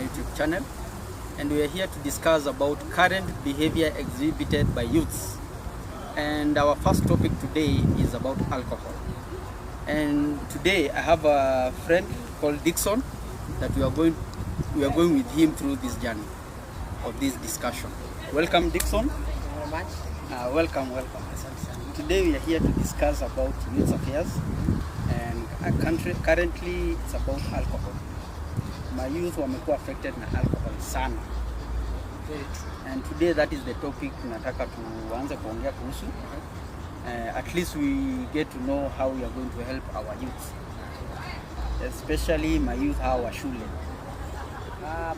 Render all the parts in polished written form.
my YouTube channel, and we are here to discuss about current behavior exhibited by youths. And our first topic today is about alcohol. And today I have a friend called Dixon that we are going with him through this journey of this discussion. Welcome, Dixon. Thank you very much. Welcome. Today we are here to discuss about youth affairs, and currently it's about alcohol. My youth wamekuwa affected na alcohol sana. Very true. And today that is the topic nataka tuanze kuongea kuhusu. At least we get to know how we are going to help our youth, especially my youth hawa shule.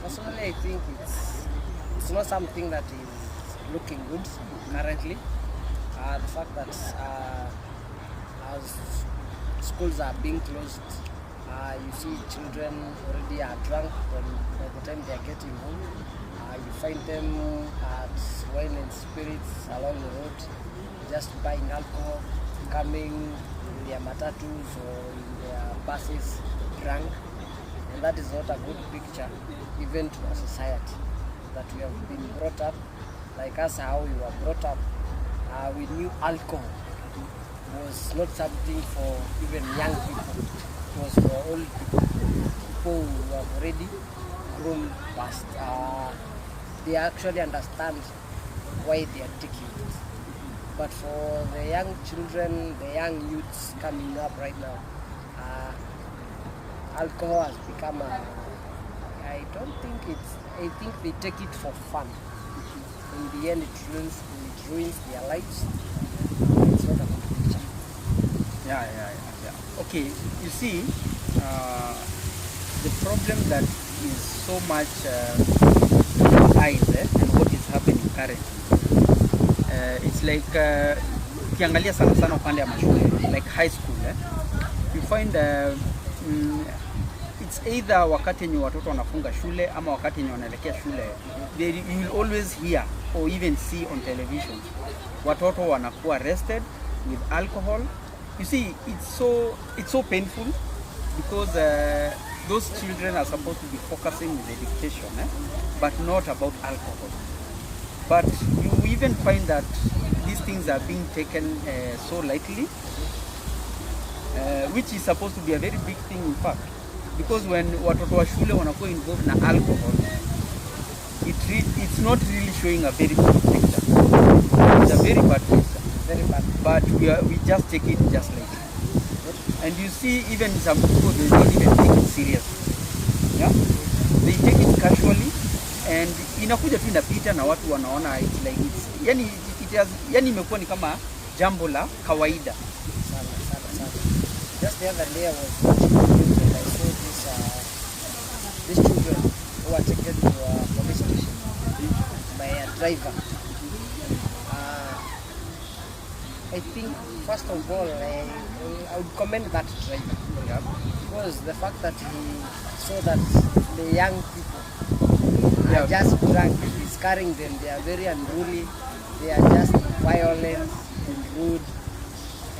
Personally, I think it's not something that is looking good currently. The fact that as schools are being closed, you see children already are drunk when by the time they are getting home. You find them at wine and spirits along the road, just buying alcohol, coming in their matatus or in their buses drunk, and that is not a good picture even to a society that we have been brought up, like us how we were brought up. We knew alcohol was not something for even young people, it was for old people who have already grown past. They actually understand why they are taking it. But for the young children, the young youths coming up right now, alcohol has become I think they take it for fun. In the end, it ruins their lives. It's not a good picture. Yeah. Okay, you see, the problem that is so much eyes and what is happening currently. It's like ukiangalia sana upande ya mashule, like high school, you find it's either wakati yenye watoto wanafunga shule ama wakati yenye wanaelekea shule, you will always hear or even see on television watoto wanakuwa arrested with alcohol. You see, it's so painful because those children are supposed to be focusing with education, but not about alcohol. But you even find that these things are being taken so lightly, which is supposed to be a very big thing in fact. Because when watoto wa shule wanakuwa involved na alcohol, it's not really showing a very good picture. It's a very bad picture. Very bad. But we just take it just like it. And you see, even some people, they don't even take it seriously. Yeah? They take it casually, and inakuja tu inapita na watu wanaona it's like yani imekuwa ni kama jambo la kawaida. Sana. Just the other day I was watching news and I saw these children who were taken to a police station by a driver. I think first of all I would commend that driver, because the fact that he saw that the young people are just drunk, he's carrying them, they are very unruly, they are just violent and rude.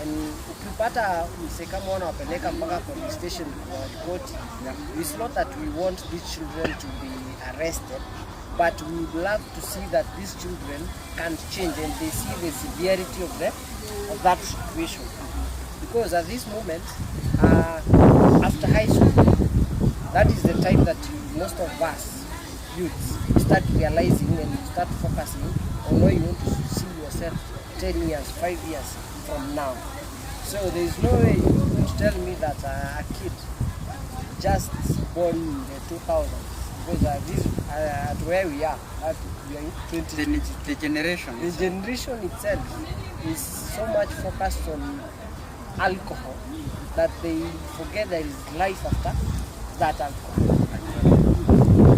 And ukipata mse kama wanawapeleka mpaka police station kwa report, it's not that we want these children to be arrested, but we would love to see that these children can change and they see the severity of that situation. Because at this moment, after high school, that is the time that most of us youths start realizing and start focusing on where you want to see yourself 10 years, 5 years from now. So there is no way you're going to tell me that a kid just born in the 2000s, because at where we are in 2020, The generation itself is so much focused on alcohol that they forget there is life after that alcohol.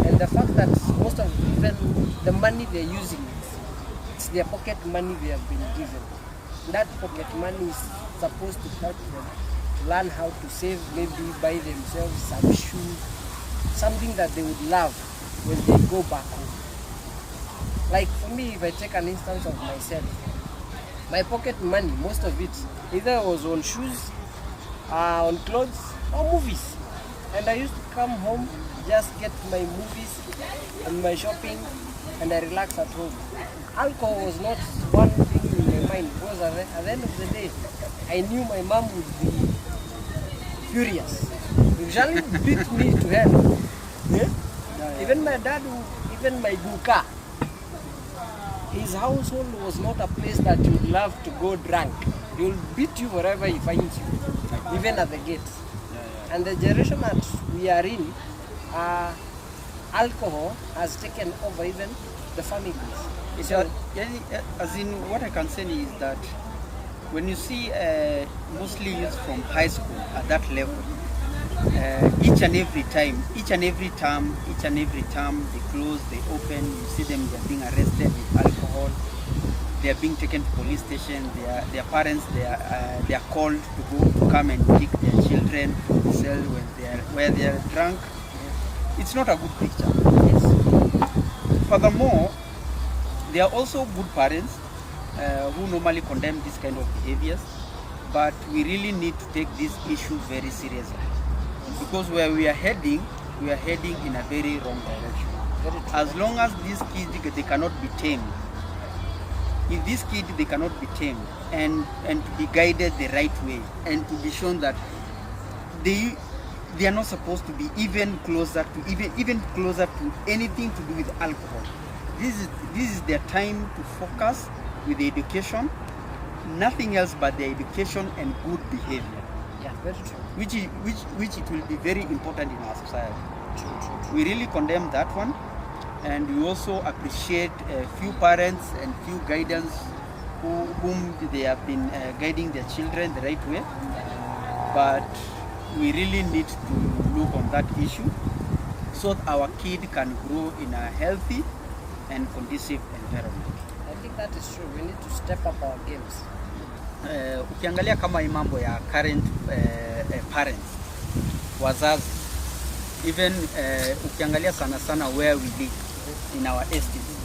And the fact that most of even the money they're using, it's their pocket money they have been given. That pocket money is supposed to help them to learn how to save, maybe buy themselves some shoes, something that they would love when they go back home. Like for me, if I take an instance of myself, my pocket money, most of it, either was on shoes, on clothes, or movies. And I used to come home, just get my movies and my shopping, and I relax at home. Alcohol was not one thing in my mind, because at the end of the day, I knew my mom would be furious. Usually beat me to hell. Yeah? Even my dad, even my guka, his household was not a place that you would love to go drunk. He will beat you wherever he finds you, even at the gates. And the generation that we are in, alcohol has taken over even the families. So, as in, what I can say is that when you see mostly youth from high school at that level, each and every term, they close, they open, you see them, they're being arrested with alcohol, they are being taken to police station, their parents, they are called to come and pick their children from the cell where they are drunk. It's not a good picture. Furthermore, there are also good parents who normally condemn this kind of behaviors, but we really need to take this issue very seriously, because where we are heading in a very wrong direction. As long as these kids, they cannot be tamed, if these kids, they cannot be tamed and to be guided the right way, and to be shown that they are not supposed to be even closer to anything to do with alcohol. This is their time to focus with the education, nothing else but the education and good behavior. yeah, very true. Which it will be very important in our society. We really condemn that one, and we also appreciate a few parents and few guidance whom they have been guiding their children the right way. But we really need to look on that issue so that our kid can grow in a healthy and conducive environment. I think that is true. We need to step up our games. Ukiangalia kama hii mambo ya current parents, wazazi, even ukiangalia sana where we live in our estates,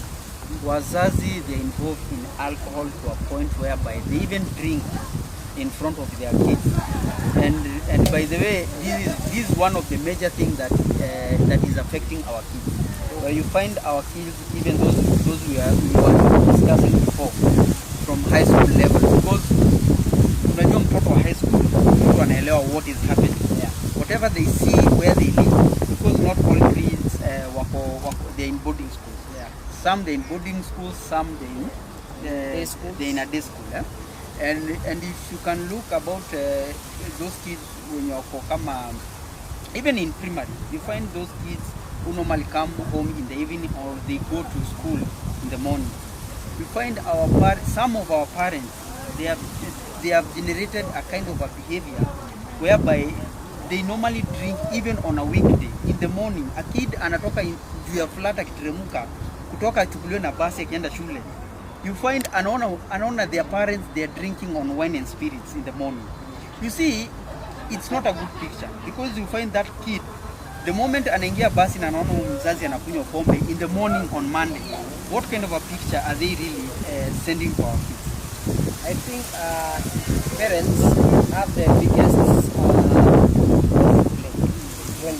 wazazi, they are involved in alcohol to a point whereby they even drink in front of their kids. And by the way, this is one of the major things that is affecting our kids. Where you find our kids, even those we were discussing before, from high school level, because unajua mtoto wa high school, mtu anaelewa what is happening. Whatever they see where they live, because not all kids they're in boarding schools. Some they're in boarding schools, some they're in a day school. And if you can look about those kids when you're even in primary, you find those kids who normally come home in the evening or they go to school in the morning. We find some of our parents, they have generated a kind of a behavior whereby they normally drink even on a weekday in the morning. A kid anatoka juu ya flat akiteremuka kutoka chukuliwe na basi akienda shule. You find anaona their parents, they are drinking on wine and spirits in the morning. You see, it's not a good picture, because you find that kid, the moment anaingia basi na anaona mzazi anakunywa pombe in the morning on Monday, what kind of a picture are they really sending to our kids? I think parents have the biggest role to play when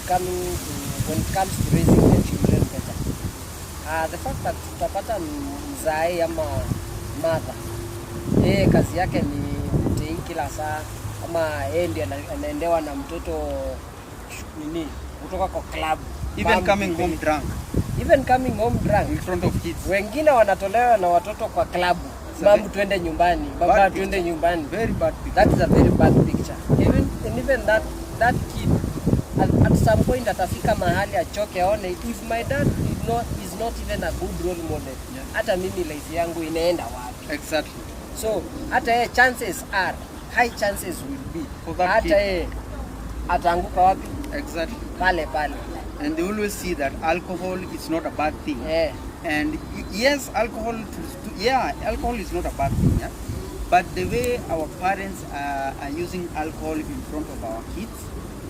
it comes to raising their children better. The fact that tutapata mzae ama mother, kazi yake ni mtei kila saa, ama ndiye anaendewa na mtoto nini kutoka kwa club, even coming home drunk in front of kids. Wengine wanatolewa na watoto kwa club, mamu tuende nyumbani, baba tuende nyumbani. Very bad picture. That is a very bad picture. Even that kid at some point atafika mahali achoke aone, if my dad is not even a good role model, hata mimi life yangu inaenda wapi? Exactly. So hata high chances will be hata ataanguka wapi? Exactly. Pale. And they always see that alcohol is not a bad thing. Yeah. And yes, alcohol is not a bad thing. Yeah? But the way our parents are using alcohol in front of our kids,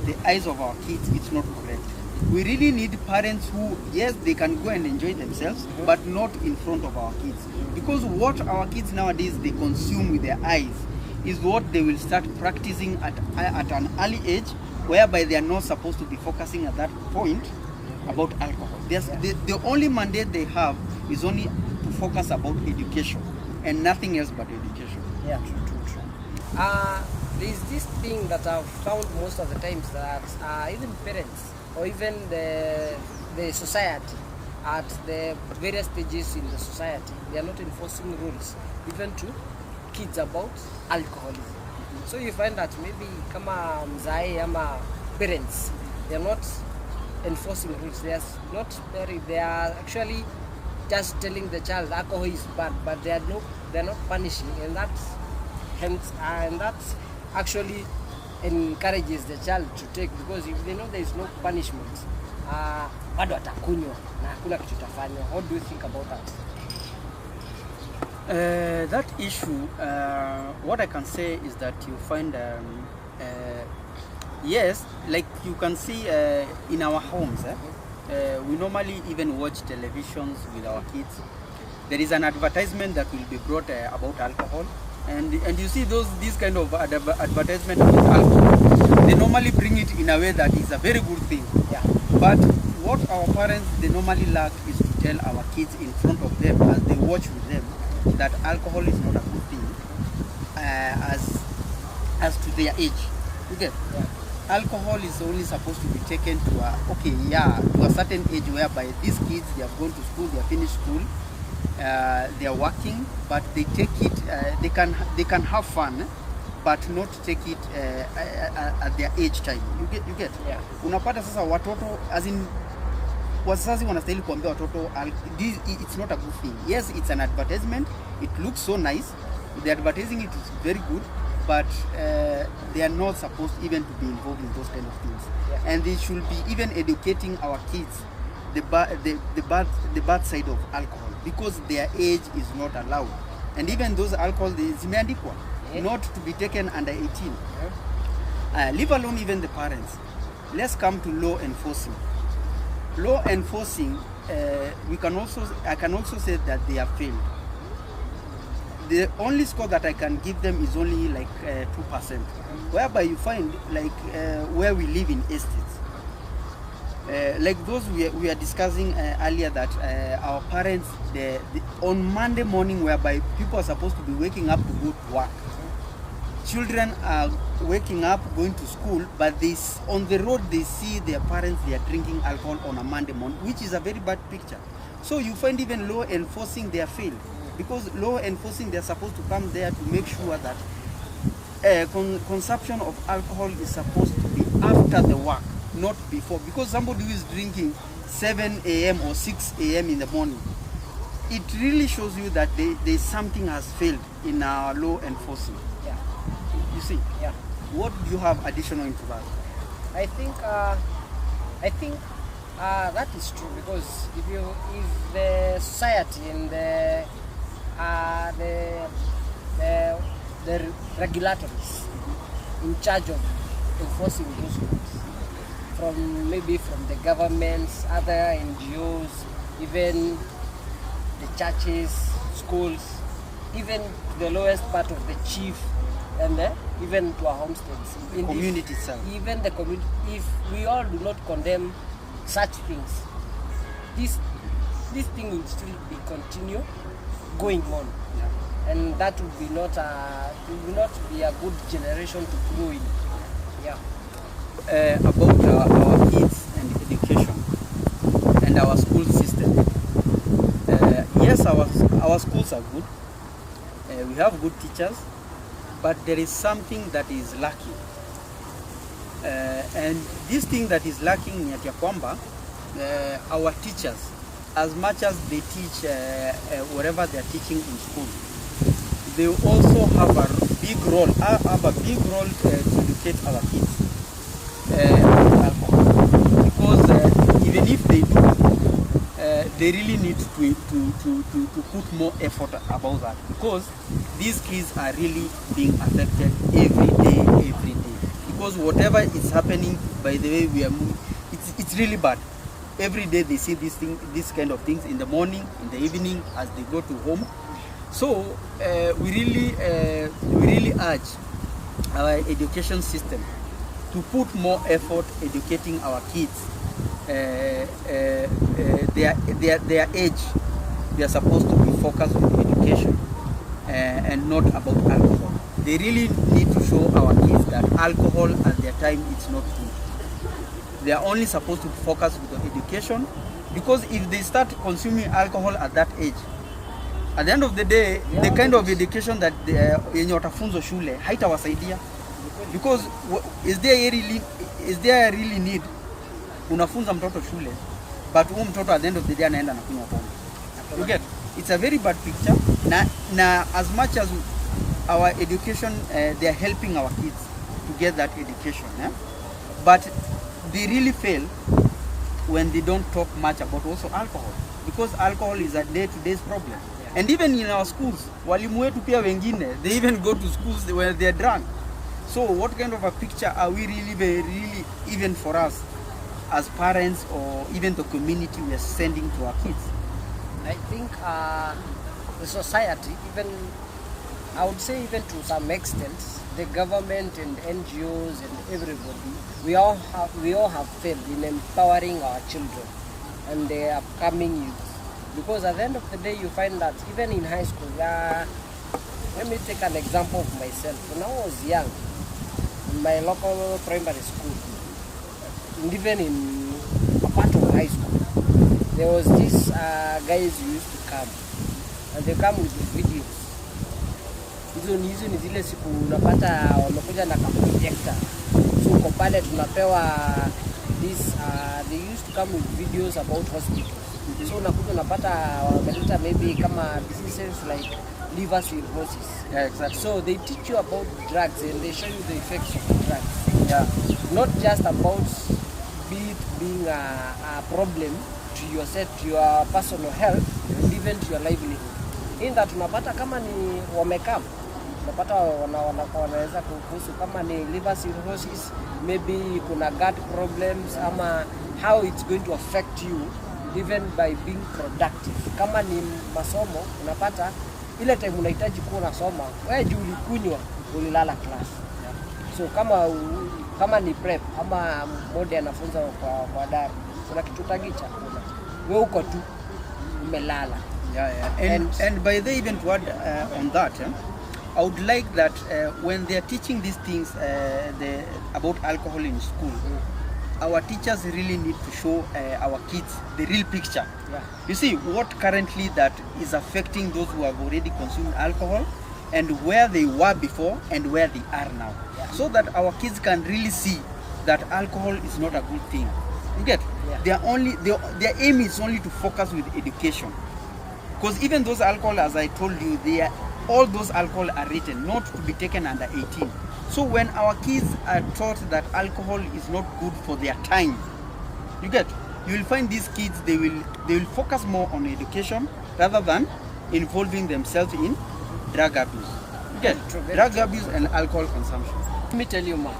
the eyes of our kids, it's not correct. We really need parents who, yes, they can go and enjoy themselves, but not in front of our kids. Because what our kids nowadays, they consume with their eyes is what they will start practicing at an early age, whereby they are not supposed to be focusing at that point about alcohol. The only mandate they have is only to focus about education and nothing else but education. Yeah, true. There's this thing that I've found most of the times that even parents or even the society at the various stages in the society, they are not enforcing rules even to kids about alcoholism. So you find that maybe kama mzae ama parents, they are not enforcing rules. They are actually just telling the child alcohol is bad, but they're not punishing, and that actually encourages the child to take, because if they know there is no punishment, bado atakunywa na hakuna kitu tafanywa. How do you think about that? That issue, what I can say is that you find, yes, like you can see in our homes, we normally even watch televisions with our kids. There is an advertisement that will be brought about alcohol, and you see these kind of advertisement about alcohol. They normally bring it in a way that is a very good thing. Yeah. But what our parents, they normally lack is to tell our kids in front of them as they watch with them that alcohol is not a good thing as to their age. Okay. Yeah. Alcohol is only supposed to be taken to a certain age, whereby these kids, they have gone to school, they have finished school, they are working, but they take it, they can have fun, but not take it at their age time. You get? Yeah. Unapata sasa watoto, as in wazazi wanastahili kuambia watoto it's not a good thing. Yes, it's an advertisement, it looks so nice, the advertising it is very good, but they are not supposed even to be involved in those kind of things. Yeah. And they should be even educating our kids the bad side of alcohol, because their age is not allowed. And even those alcohol, zimeandikwa not to be taken under 18. Leave alone even the parents. Let's come to law enforcing. Law enforcing, I can also say that they have failed. The only score that I can give them is only like 2%, whereby you find like where we live in estates, like those we are discussing earlier, that our parents, on Monday morning, whereby people are supposed to be waking up to go to work, children are waking up, going to school, but on the road they see their parents, they are drinking alcohol on a Monday morning, which is a very bad picture. So you find even law enforcing, they are failed, because law enforcing, they are supposed to come there to make sure that consumption of alcohol is supposed to be after the work, not before, because somebody who is drinking 7 a.m. or 6 a.m. in the morning, it really shows you that something has failed in our law enforcing. Yeah. You see? Yeah. What do you have additional into that? I think that is true, because if the society and the regulators in charge of enforcing those rules, maybe from the governments, other NGOs, even the churches, schools, even the lowest part of the chief, and even to our homesteads, the community itself. Even the community, if we all do not condemn such things, this thing will still be continue going on. Yeah. And that will not be a good generation to grow in. Yeah. About our kids and education and our school system. Yes, our schools are good. We have good teachers, but there is something that is lacking. And this thing that is lacking ni ya kwamba our teachers, as much as they teach whatever they are teaching in school, they also have a big role to educate our kids on alcohol. Because even if they do, they really need to put more effort about that, because these kids are really being affected every day. Because whatever is happening, by the way we are moving, it's really bad. Every day they see these kind of things, in the morning, in the evening, as they go to home. So we really urge our education system to put more effort educating our kids. Their age, they are supposed to be focused on education and not about alcohol. They really need to show our kids that alcohol at their time is not good. They are only supposed to focus with the education, because if they start consuming alcohol at that age, at the end of the day, the kind of education that yenye watafunzwa shule haitawasaidia, because is there really need unafunza mtoto shule but huyu mtoto at the end of the day anaenda na kunywa pombe? You get, it's a very bad picture. Na as much as our education, they are helping our kids to get that education, but they really fail when they don't talk much about also alcohol, because alcohol is a day-to-day problem. And even in our schools, walimu wetu pia wengine, they even go to schools where they're drunk. So what kind of a picture are we really, even for us as parents or even the community we are sending to our kids? I think the society, even I would say even to some extent, the government and NGOs and everybody, we all have failed in empowering our children and the upcoming youth. Because at the end of the day, you find that even in high school, let me take an example of myself. When I was young, in my local primary school, and even in a part of high school, there was this guys who used to come, and they come with videos. Hizo ni zile siku unapata wamekuja na projector. So uko pale tunapewa this, they used to come with videos about hospitals. So unakuja unapata wameleta maybe kama diseases like liver cirrhosis. Yeah, exactly. So they teach you about drugs and they show you the effects of the drugs. Yeah. Not just about being a problem to yourself, to your personal health, and even to your livelihood. In that unapata kama ni wamekam, unapata wanaweza kuhusu kama ni liver cirrhosis, maybe kuna gut problems, ama how it's going to affect you even by being productive. Kama ni masomo, unapata ile time unahitaji kuwa unasoma, wewe juu ulikunywa, ulilala class. So kama ni prep ama mode anafunza kwa dari, kuna kitu tagicha kuna. Wewe uko tu umelala. Yeah. And by the even to add on that, I would like that when they are teaching these things about alcohol in school, our teachers really need to show our kids the real picture. Yeah. You see what currently that is affecting those who have already consumed alcohol, and where they were before and where they are now. Yeah. So that our kids can really see that alcohol is not a good thing. You get? Yeah. Their aim is only to focus with education. Because even those alcohol, as I told you, all those alcohol are written not to be taken under 18. So when our kids are taught that alcohol is not good for their time, you get, you will find these kids, they will focus more on education rather than involving themselves in drug abuse. You get, drug abuse and alcohol consumption. Let me tell you, Mark.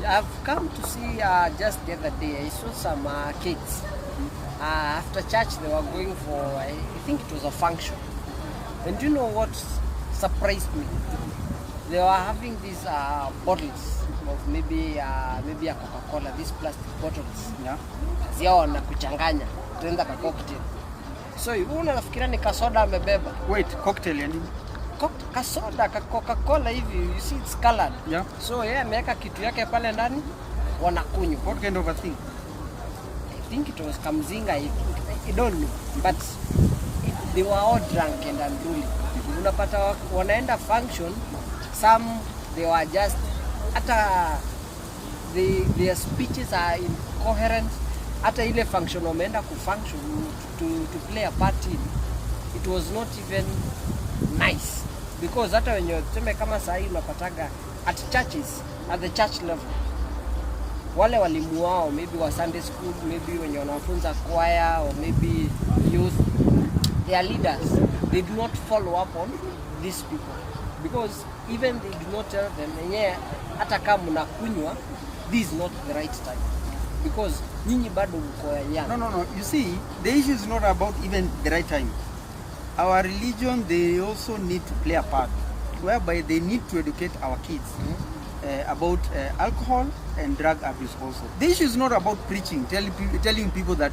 I've come to see just the other day, I saw some kids. After church, they were going for, I think it was a function. And do you know what surprised me? They were having these bottles of maybe a Coca-Cola, these plastic bottles. Yeah. Zio na kuchanganya, tuenda ka cocktail. So unafikiria ni kasoda amebeba. Wait, cocktail yani? Kasoda, Coca-Cola hivi, you see it's colored. Yeah. So yeye ameweka kitu yake pale ndani, wanakunywa. What kind of a thing? I think it was kamzinga, I don't know. But they were all drunk and unruly. Unapata wanaenda function, some they were just, hata their speeches are incoherent. Hata ile function wameenda kufunction to play a part in, it was not even nice. Because hata wenye tuseme kama saa hii unapataga at churches, at the church level, wale walimu wao maybe wa Sunday school, maybe wenye wanafunza choir, or maybe youth, their leaders, they do not follow up on these people, because even they do not tell them, yeah, hata kama mnakunywa, this is not the right time, because nyinyi bado mko young. No. You see, the issue is not about even the right time. Our religion, they also need to play a part, whereby they need to educate our kids. about alcohol and drug abuse also. The issue is not about preaching, telling people that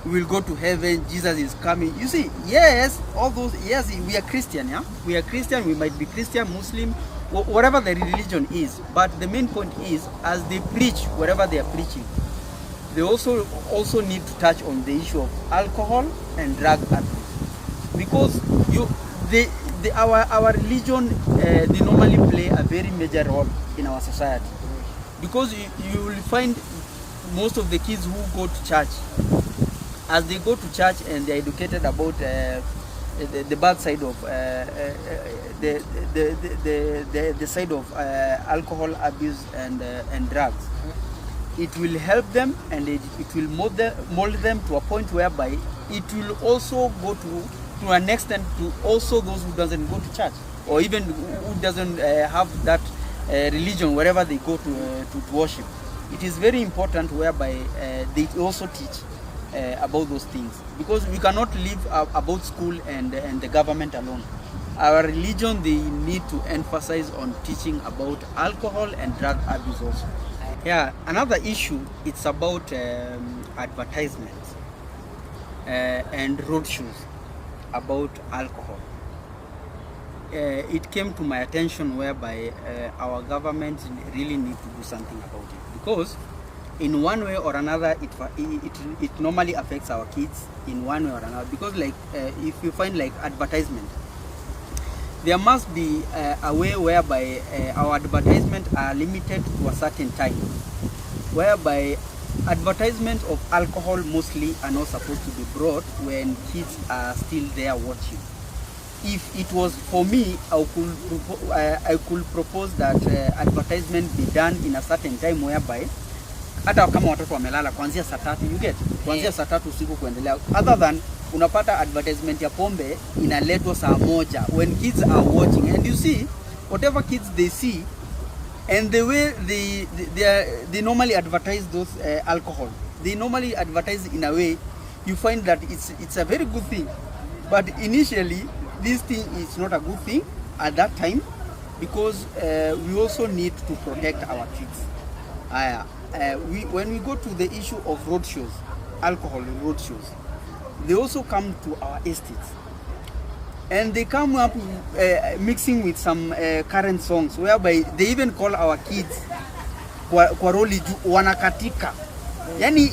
we will go to heaven, Jesus is coming. You see, yes, all those, yes, we are Christian, yeah? We are Christian, we might be Christian, Muslim, whatever the religion is. But the main point is, as they preach, whatever they are preaching, they also need to touch on the issue of alcohol and drug abuse. Because our religion, they normally play a very major role in our society. Because you will find most of the kids who go to church, as they go to church and they are educated about the bad side of the side of alcohol abuse and drugs, it will help them, and it will mold them to a point whereby it will also go to an extent to also those who doesn't go to church, or even who doesn't have that religion wherever they go to worship. It is very important whereby they also teach about those things, because we cannot live about school and the government alone. Our religion, they need to emphasize on teaching about alcohol and drug abuse also. Yeah, another issue, it's about advertisements and roadshows about alcohol. It came to my attention whereby our government really need to do something about it, because in one way or another it normally affects our kids in one way or another. Because like if you find like advertisement, there must be a way whereby our advertisements are limited to a certain time, whereby advertisements of alcohol mostly are not supposed to be brought when kids are still there watching. If it was for me, I could propose that advertisement be done in a certain time whereby hata kama watoto wamelala kuanzia saa 3, you get, kuanzia saa 3 usiku kuendelea, other than unapata advertisement ya pombe inaletwa saa 1 when kids are watching, and you see whatever kids they see and the way they normally advertise those alcohol, they normally advertise in a way you find that it's a very good thing, but initially this thing is not a good thing at that time, because we also need to protect our kids. When we go to the issue of road shows, alcohol road shows, they also come to our estates, and they come up mixing with some current songs, whereby they even call our kids kwa roli wanakatika. Yani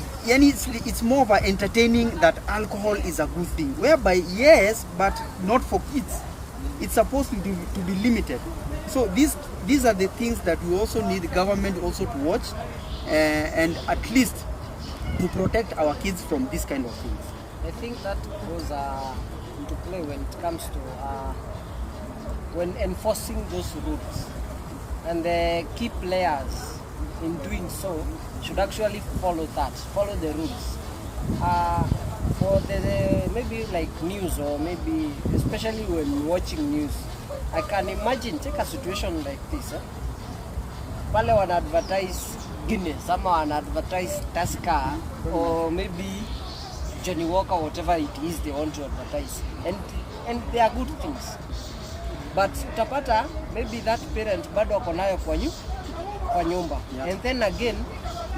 it's more of entertaining that alcohol is a good thing, whereby yes, but not for kids. It's supposed to be limited. So these are the things that we also need the government also to watch, and at least to protect our kids from this kind of things. I think that goes into play when it comes to when enforcing those rules, and the key players in doing so should actually follow the rules. For the maybe like news, or maybe especially when watching news, I can imagine, take a situation like this. Pale wana advertise Guinness, ama wana advertise Tusker, or maybe Johnny Walker, whatever it is they want to advertise, and they are good things. But utapata maybe that parent bado wako nayo kwa nyumba. Yeah. And then again,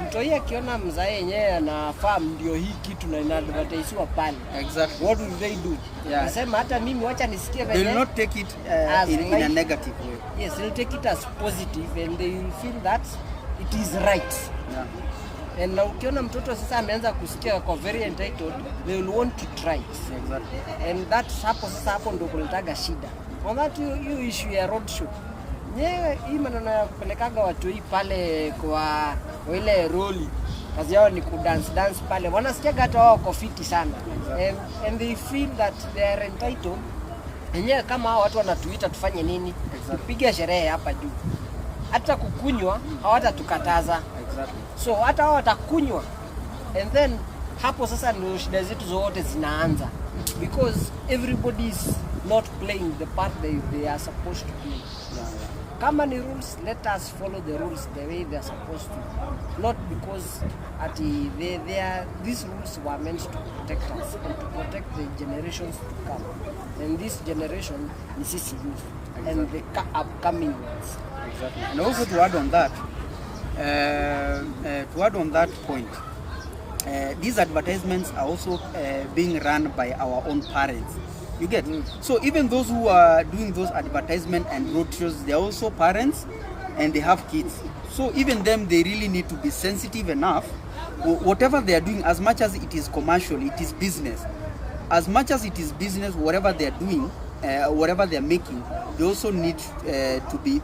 mtoi akiona mzae yenyewe na farm ndio hii kitu na inadvertisewa pale. Exactly. What will they do? Yeah. Nasema hata mimi wacha nisikie venye. They will not take it in a negative way. Yes, they will take it as positive, and they will feel that it is right. Yeah. And na ukiona mtoto sasa ameanza kusikia kwa very entitled, they will want to try it. Exactly. And that hapo ndo kuletaga shida. On that you issue ya road show. Nyewe hii maneno ya kupelekaga watu hii pale kwa ile roli, kazi yao ni kudance pale, wanasikia hata wao wako fiti sana. And they feel that they are entitled. Nyewe kama hao watu wanatuita tufanye nini? Tupige sherehe hapa juu. Hata kukunywa hawatatukataza. Exactly. So hata wao watakunywa, and then hapo sasa ndio shida zetu zote zinaanza, because everybody is not playing the part they are supposed to play. Yeah. Kama ni rules, let us follow the rules the way they are supposed to, not because these rules were meant to protect us and to protect the generations to come, and this generation is youth. Exactly. And the upcoming ones. Exactly. And also to add on that point, these advertisements are also being run by our own parents. You get? So even those who are doing those advertisement and roadshows, they are also parents and they have kids. So even them, they really need to be sensitive enough. Whatever they are doing, as much as it is commercial, it is business. As much as it is business, whatever they are doing, whatever they are making, they also need to be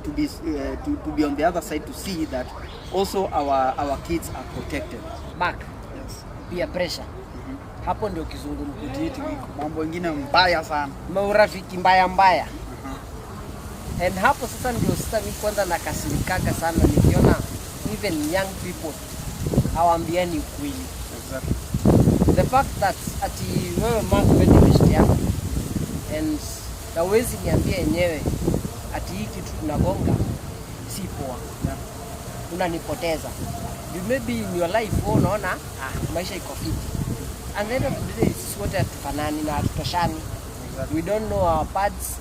on the other side to see that also our kids are protected. Mark, yes. Peer pressure. Hapo ndio kizungumkuti yetu iko. Mambo mengine mbaya sana. Maurafiki mbaya. And hapo sasa ndio mimi kwanza nakasirikaga sana nikiona even young people hawaambiani ukweli. Exactly. The fact that ati wewe Mark wewe best yako and hawezi niambia yenyewe ati hii kitu tunagonga si poa. Yeah. Unanipoteza. You maybe in your life unaona maisha iko fiti. And then of the day it's what hatufanani na hatutoshani. Exactly. We don't know our paths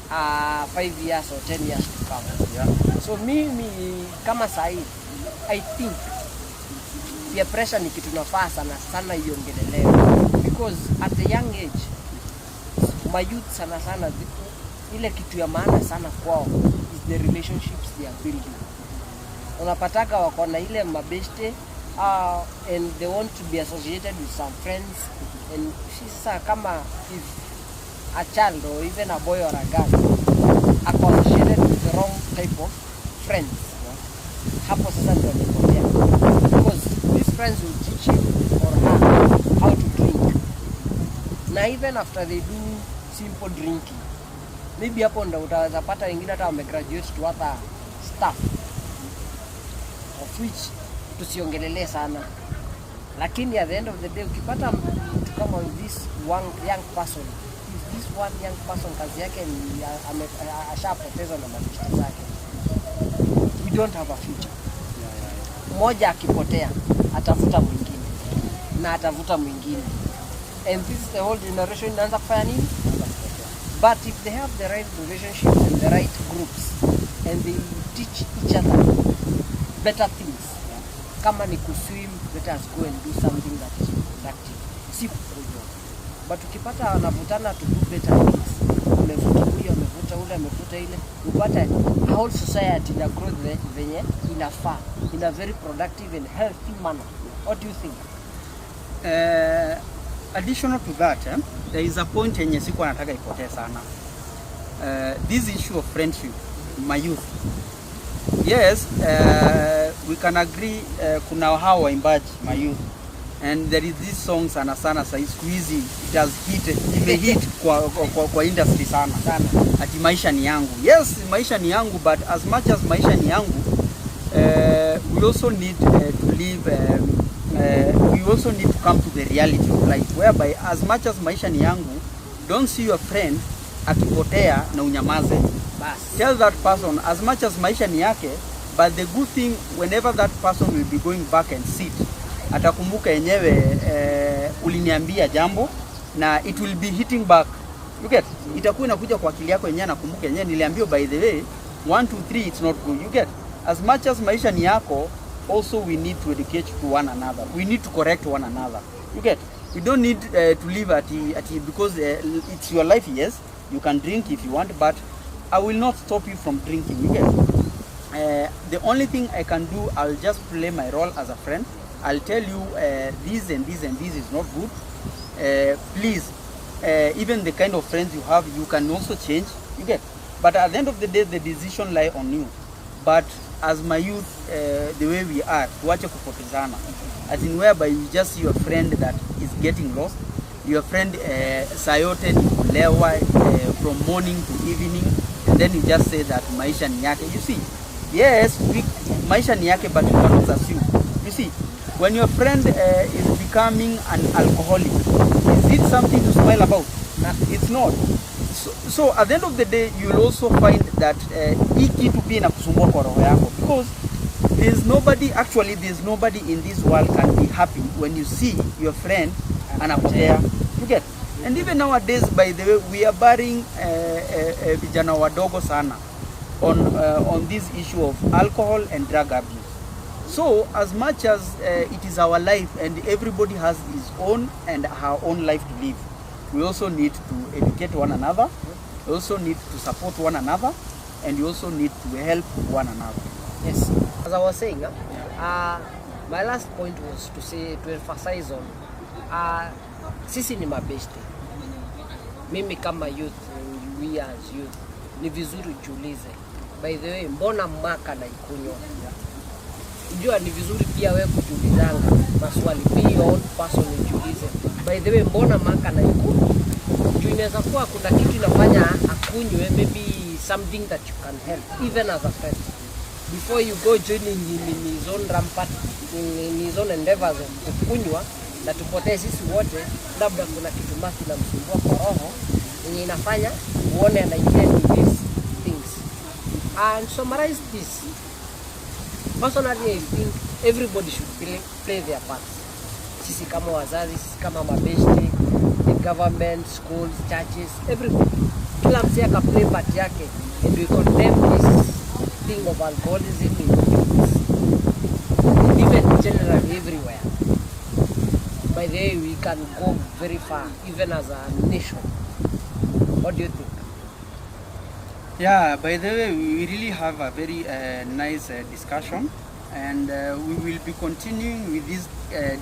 5 years or 10 years to come. Yeah. So mimi kama sahi I think peer pressure ni kitu nafaa sana iongelewe because at a young age my youth sana ile kitu ya maana sana kwao is the relationships they are building. Unapataka wako na ile mabeste and they want to be associated with some friends and sasa kama if a child or even a boy or a girl associated with the wrong type of friends, hapo sasa ndio nimepotea because these friends will teach him or her how to drink. Na even after they do simple drinking, maybe hapo ndio utaweza pata wengine hata wamegraduate to other stuff of which tusiongelele sana, lakini at the end of the day ukipata mtu kama this one young person, this one young person kazi yake ni ashapotezwa na mabishti zake, we don't have a future. Mmoja akipotea atafuta mwingine na atafuta mwingine, and this is the whole generation inaanza kufanya nini? But if they have the right relationships and the right groups and they teach each other better things, kama ni kuswim, let us go and do something that is productive. Si kukunywa. But ukipata wanavutana to do better things, umevuta huyo, umevuta ule, umevuta ile, upata a whole society na growth venye inafaa in a very productive and healthy manner. What do you think? Additional to that, there is a point yenye siku nataka ipotee sana. This issue of friendship, my youth. Yes, we can agree kuna hao waimbaji my youth, and there is this song sana siku hizi it has hit kwa industry sana ati maisha ni yangu. Yes, maisha ni yangu, but as much as maisha ni yangu, we also need to live we also need to come to the reality of life, whereby as much as maisha ni yangu, don't see your friend akipotea na unyamaze. Tell that person as much as maisha ni yake, but the good thing, whenever that person will be going back and sit, atakumbuka yenyewe uliniambia jambo na it will be hitting back. You get? Itakuwa inakuja kwa akili yako yenyewe, nakumbuka yenyewe niliambiwa by the way 1 2 3 it's not good. You get? As much as maisha ni yako, also we need to educate to one another. We need to correct one another. You get? We don't need to live at because it's your life. Yes, you can drink if you want, but I will not stop you from drinking. You get? The only thing I can do, I'll just play my role as a friend. I'll tell you this and this and this is not good. Please, even the kind of friends you have, you can also change. You get? But at the end of the day, the decision lies on you. But as my youth, the way we are, tuache kupotezana. As in whereby you just see your friend that is getting lost. Your friend sayote ni kulewa from morning to evening, and then you just say that maisha ni yake. You see, yes, maisha ni yake, but you cannot assume. You see, when your friend is becoming an alcoholic, is it something to smile about? No, it's not. So at the end of the day, you will also find that hii kitu pia inakusumbua kwa roho yako, because there's nobody in this world can be happy when you see your friend anapotea. You get? And even nowadays, by the way, we are burying vijana wadogo sana. on this issue of alcohol and drug abuse. So as much as it is our life and everybody has his own and her own life to live, we also need to educate one another, we also need to support one another, and we also need to help one another. Yes, as I was saying, my last point was to emphasize on sisi ni mabeshte. Mimi kama youth, we as youth, ni vizuri ujiulize, by the way, mbona maka na ikunywa? Ujua ni vizuri pia wewe kujiulizanga maswali, be your own person, ujiulize, by the way, mbona maka na ikunywa? Juu inaweza kuwa kuna kitu inafanya akunywe, maybe something that you can help, even as a friend. Before you go joining in his own rampart, in his own endeavors of kunywa, na tupotee sisi wote, labda kuna kitu maki na msumbua kwa roho, yenye inafanya uone anaingia in these things. And summarize this. Personally, I think everybody should play their part. Sisi kama wazazi, sisi kama mabeshte, the government, schools, churches, everybody. Kila msee aka play part yake, and we condemn this thing of alcoholism in youths, and even generally everywhere. By the way, we can go very far, even as a nation. What do you think? Yeah, by the way, we really have a very nice discussion, and we will be continuing with this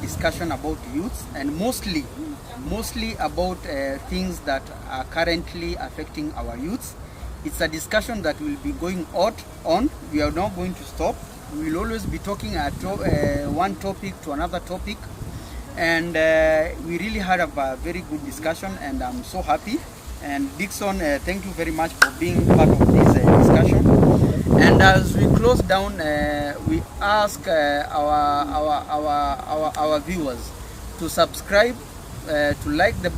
discussion about youth, and mostly about things that are currently affecting our youth. It's a discussion that will be going on. We are not going to stop. We will always be talking at one topic to another topic, and we really had a very good discussion, and I'm so happy. And Dixon, thank you very much for being part of this discussion. And as we close down, we ask our viewers to subscribe, to like the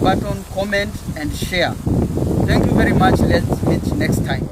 button, comment, and share. Thank you very much. Let's meet next time.